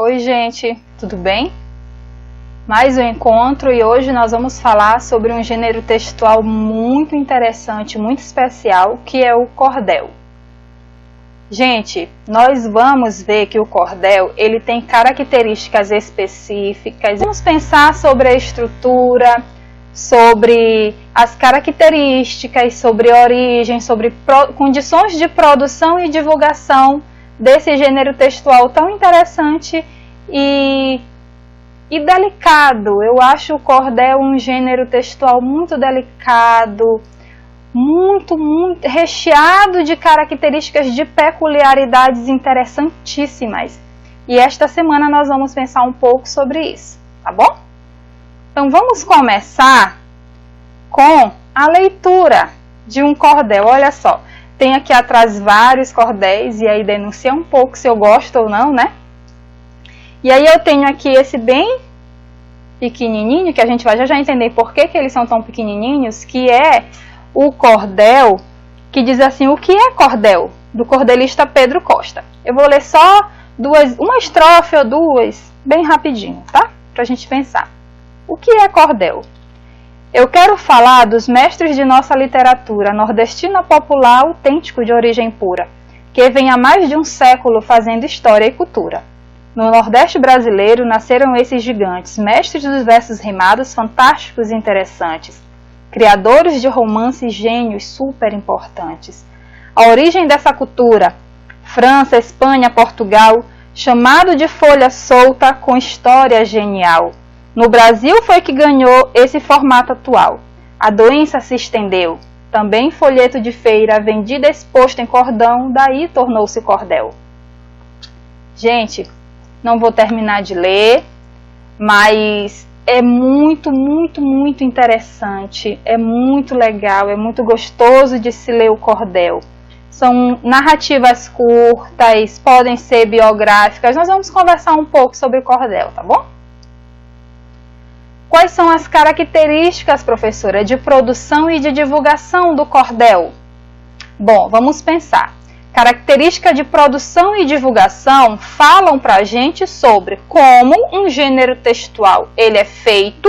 Oi gente, tudo bem? Mais um encontro e hoje nós vamos falar sobre um gênero textual muito interessante, muito especial, que é o cordel. Gente, nós vamos ver que o cordel ele tem características específicas. Vamos pensar sobre a estrutura, sobre as características, sobre a origem, sobre condições de produção e divulgação desse gênero textual tão interessante e delicado. Eu acho o cordel um gênero textual muito delicado, muito recheado de características, de peculiaridades interessantíssimas. E esta semana nós vamos pensar um pouco sobre isso, tá bom? Então vamos começar com a leitura de um cordel. Olha só, tem aqui atrás vários cordéis e aí denuncia um pouco se eu gosto ou não, né? E aí eu tenho aqui esse bem pequenininho, que a gente vai já entender por que eles são tão pequenininhos, que é o cordel, que diz assim, o que é cordel? Do cordelista Pedro Costa. Eu vou ler só uma estrofe ou duas, bem rapidinho, tá? Pra gente pensar. O que é cordel? Eu quero falar dos mestres de nossa literatura, nordestina popular, autêntico de origem pura, que vem há mais de um século fazendo história e cultura. No Nordeste brasileiro nasceram esses gigantes, mestres dos versos rimados fantásticos e interessantes, criadores de romances gênios super importantes. A origem dessa cultura, França, Espanha, Portugal, chamado de folha solta com história genial. No Brasil foi que ganhou esse formato atual. A doença se estendeu. Também folheto de feira, vendido exposto em cordão, daí tornou-se cordel. Gente, não vou terminar de ler, mas é muito interessante, é muito legal, é muito gostoso de se ler o cordel. São narrativas curtas, podem ser biográficas. Nós vamos conversar um pouco sobre o cordel, tá bom? Quais são as características, professora, de produção e de divulgação do cordel? Bom, vamos pensar. Características de produção e divulgação falam para a gente sobre como um gênero textual ele é feito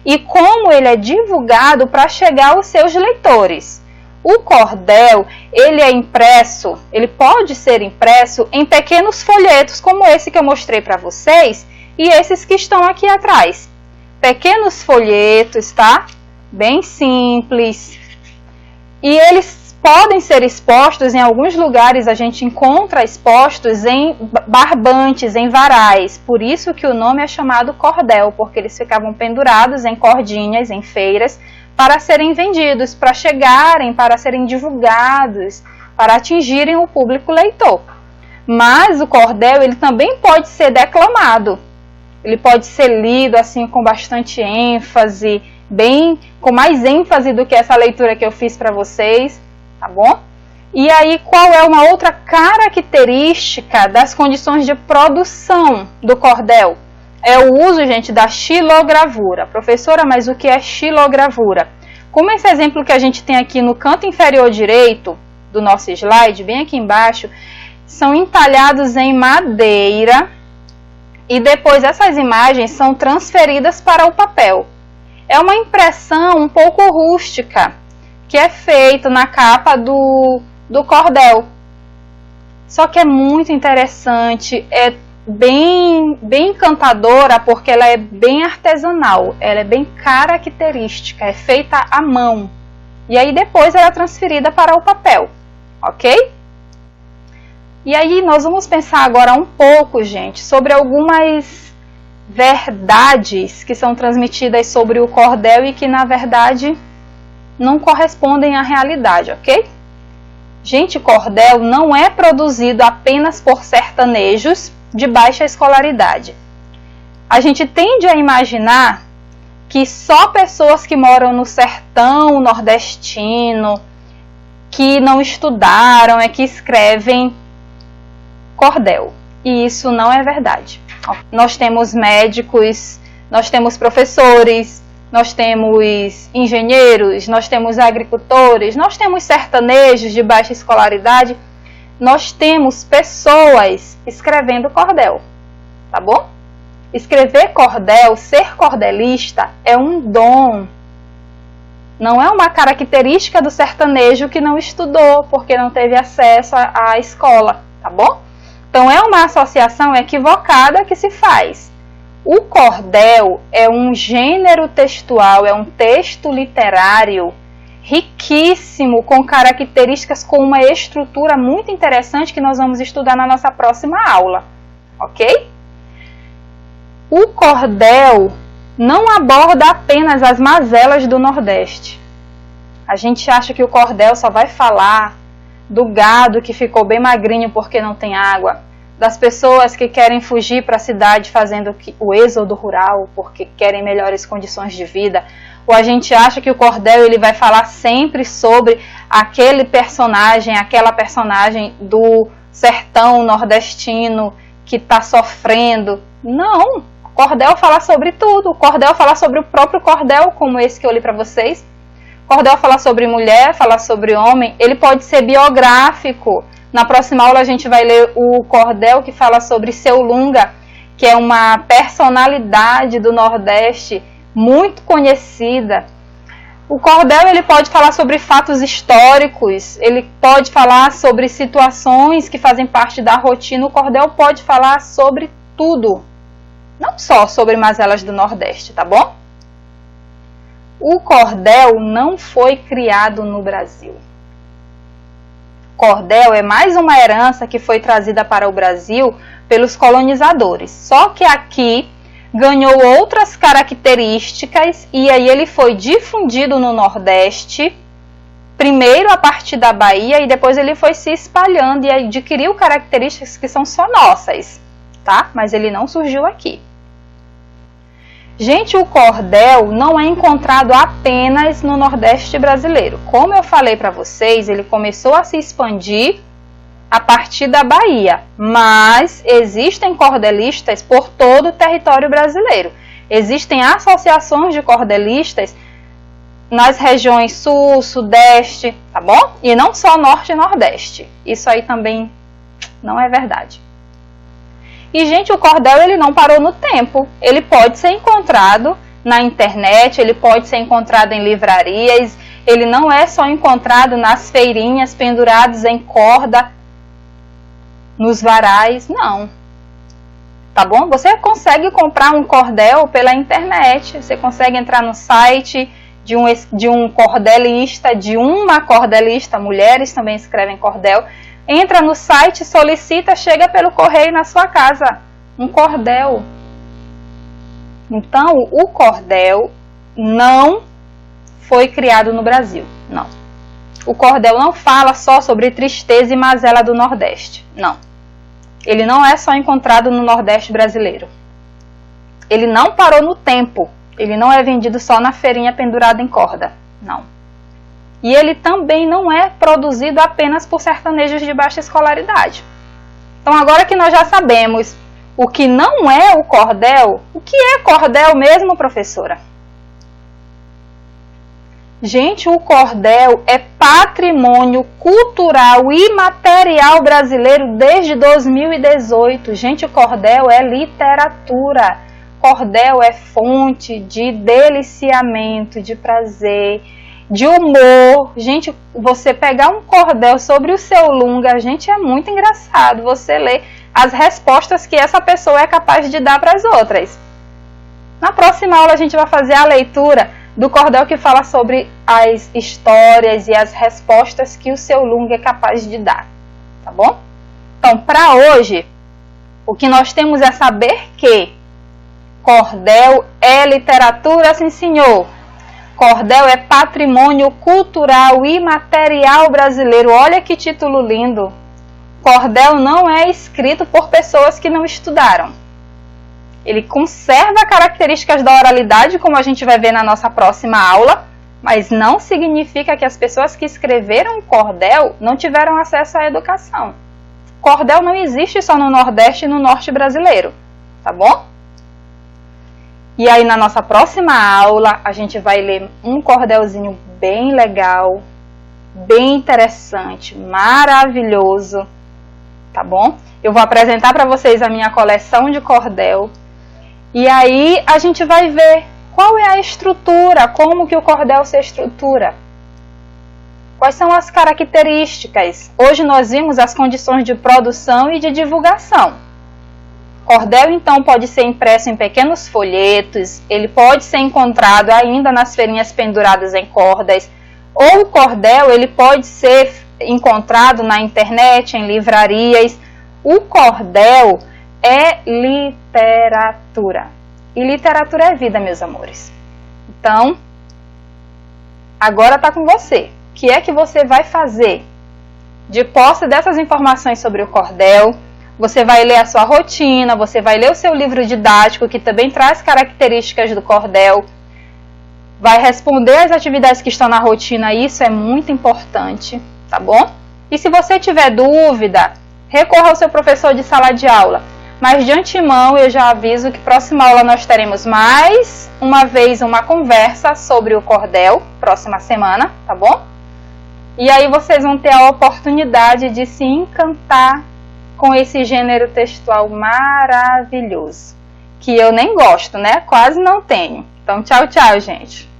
e como ele é divulgado para chegar aos seus leitores. O cordel, ele é impresso, ele pode ser impresso em pequenos folhetos, como esse que eu mostrei para vocês e esses que estão aqui atrás. Pequenos folhetos, tá? Bem simples. E eles podem ser expostos em alguns lugares, a gente encontra expostos em barbantes, em varais. Por isso que o nome é chamado cordel, porque eles ficavam pendurados em cordinhas, em feiras, para serem vendidos, para chegarem, para serem divulgados, para atingirem o público leitor. Mas o cordel, ele também pode ser declamado. Ele pode ser lido assim com bastante ênfase, com mais ênfase do que essa leitura que eu fiz para vocês, tá bom? E aí, qual é uma outra característica das condições de produção do cordel? É o uso, gente, da xilogravura. Professora, mas o que é xilogravura? Como esse exemplo que a gente tem aqui no canto inferior direito do nosso slide, bem aqui embaixo, são entalhados em madeira e depois essas imagens são transferidas para o papel. É uma impressão um pouco rústica, que é feito na capa do cordel. Só que é muito interessante, é bem encantadora, porque ela é bem artesanal, ela é bem característica, é feita à mão. E aí depois ela é transferida para o papel, ok? E aí nós vamos pensar agora um pouco, gente, sobre algumas verdades que são transmitidas sobre o cordel e que na verdade não correspondem à realidade, ok? Gente, cordel não é produzido apenas por sertanejos de baixa escolaridade. A gente tende a imaginar que só pessoas que moram no sertão nordestino, que não estudaram, é que escrevem cordel. E isso não é verdade. Nós temos médicos, nós temos professores, nós temos engenheiros, nós temos agricultores, nós temos sertanejos de baixa escolaridade, nós temos pessoas escrevendo cordel, tá bom? Escrever cordel, ser cordelista é um dom. Não é uma característica do sertanejo que não estudou, porque não teve acesso à escola, tá bom? Então é uma associação equivocada que se faz. O cordel é um gênero textual, é um texto literário riquíssimo, com características, com uma estrutura muito interessante que nós vamos estudar na nossa próxima aula, ok? O cordel não aborda apenas as mazelas do Nordeste. A gente acha que o cordel só vai falar do gado que ficou bem magrinho porque não tem água, das pessoas que querem fugir para a cidade fazendo o êxodo rural porque querem melhores condições de vida. Ou a gente acha que o cordel ele vai falar sempre sobre aquele personagem, aquela personagem do sertão nordestino que está sofrendo. Não, o cordel fala sobre tudo. O cordel fala sobre o próprio cordel, como esse que eu li para vocês. O cordel fala sobre mulher, fala sobre homem. Ele pode ser biográfico. Na próxima aula a gente vai ler o cordel que fala sobre Seu Lunga, que é uma personalidade do Nordeste muito conhecida. O cordel ele pode falar sobre fatos históricos, ele pode falar sobre situações que fazem parte da rotina. O cordel pode falar sobre tudo, não só sobre mazelas do Nordeste, tá bom? O cordel não foi criado no Brasil. Cordel é mais uma herança que foi trazida para o Brasil pelos colonizadores. Só que aqui ganhou outras características e aí ele foi difundido no Nordeste, primeiro a partir da Bahia e depois ele foi se espalhando e adquiriu características que são só nossas, tá? Mas ele não surgiu aqui. Gente, o cordel não é encontrado apenas no Nordeste brasileiro. Como eu falei para vocês, ele começou a se expandir a partir da Bahia, mas existem cordelistas por todo o território brasileiro. Existem associações de cordelistas nas regiões Sul, Sudeste, tá bom? E não só Norte e Nordeste. Isso aí também não é verdade. E, gente, o cordel ele não parou no tempo. Ele pode ser encontrado na internet, ele pode ser encontrado em livrarias, ele não é só encontrado nas feirinhas pendurados em corda, nos varais, não. Tá bom? Você consegue comprar um cordel pela internet, você consegue entrar no site de um cordelista, de uma cordelista, mulheres também escrevem cordel. Entra no site, solicita, chega pelo correio na sua casa. Um cordel. Então, o cordel não foi criado no Brasil. Não. O cordel não fala só sobre tristeza e mazela do Nordeste. Não. Ele não é só encontrado no Nordeste brasileiro. Ele não parou no tempo. Ele não é vendido só na feirinha pendurado em corda. Não. E ele também não é produzido apenas por sertanejos de baixa escolaridade. Então, agora que nós já sabemos o que não é o cordel, o que é cordel mesmo, professora? Gente, o cordel é patrimônio cultural e material brasileiro desde 2018. Gente, o cordel é literatura. Cordel é fonte de deliciamento, de prazer, de humor. Gente, você pegar um cordel sobre o Seu Lunga, gente, é muito engraçado você ler as respostas que essa pessoa é capaz de dar para as outras. Na próxima aula a gente vai fazer a leitura do cordel que fala sobre as histórias e as respostas que o Seu Lunga é capaz de dar, tá bom? Então, para hoje, o que nós temos é saber que cordel é literatura, sim senhor. Cordel é patrimônio cultural e material brasileiro. Olha que título lindo. Cordel não é escrito por pessoas que não estudaram. Ele conserva características da oralidade, como a gente vai ver na nossa próxima aula, mas não significa que as pessoas que escreveram cordel não tiveram acesso à educação. Cordel não existe só no Nordeste e no Norte brasileiro, tá bom? E aí na nossa próxima aula a gente vai ler um cordelzinho bem legal, bem interessante, maravilhoso, tá bom? Eu vou apresentar para vocês a minha coleção de cordel. E aí a gente vai ver qual é a estrutura, como que o cordel se estrutura. Quais são as características? Hoje nós vimos as condições de produção e de divulgação. Cordel, então, pode ser impresso em pequenos folhetos, ele pode ser encontrado ainda nas feirinhas penduradas em cordas, ou o cordel ele pode ser encontrado na internet, em livrarias. O cordel é literatura. E literatura é vida, meus amores. Então, agora está com você. O que é que você vai fazer? De posse dessas informações sobre o cordel, você vai ler a sua rotina, você vai ler o seu livro didático, que também traz características do cordel, vai responder as atividades que estão na rotina, isso é muito importante, tá bom? E se você tiver dúvida, recorra ao seu professor de sala de aula. Mas de antemão eu já aviso que próxima aula nós teremos mais uma vez uma conversa sobre o cordel, próxima semana, tá bom? E aí vocês vão ter a oportunidade de se encantar com esse gênero textual maravilhoso, que eu nem gosto, né? Quase não tenho. Então, tchau, tchau, gente!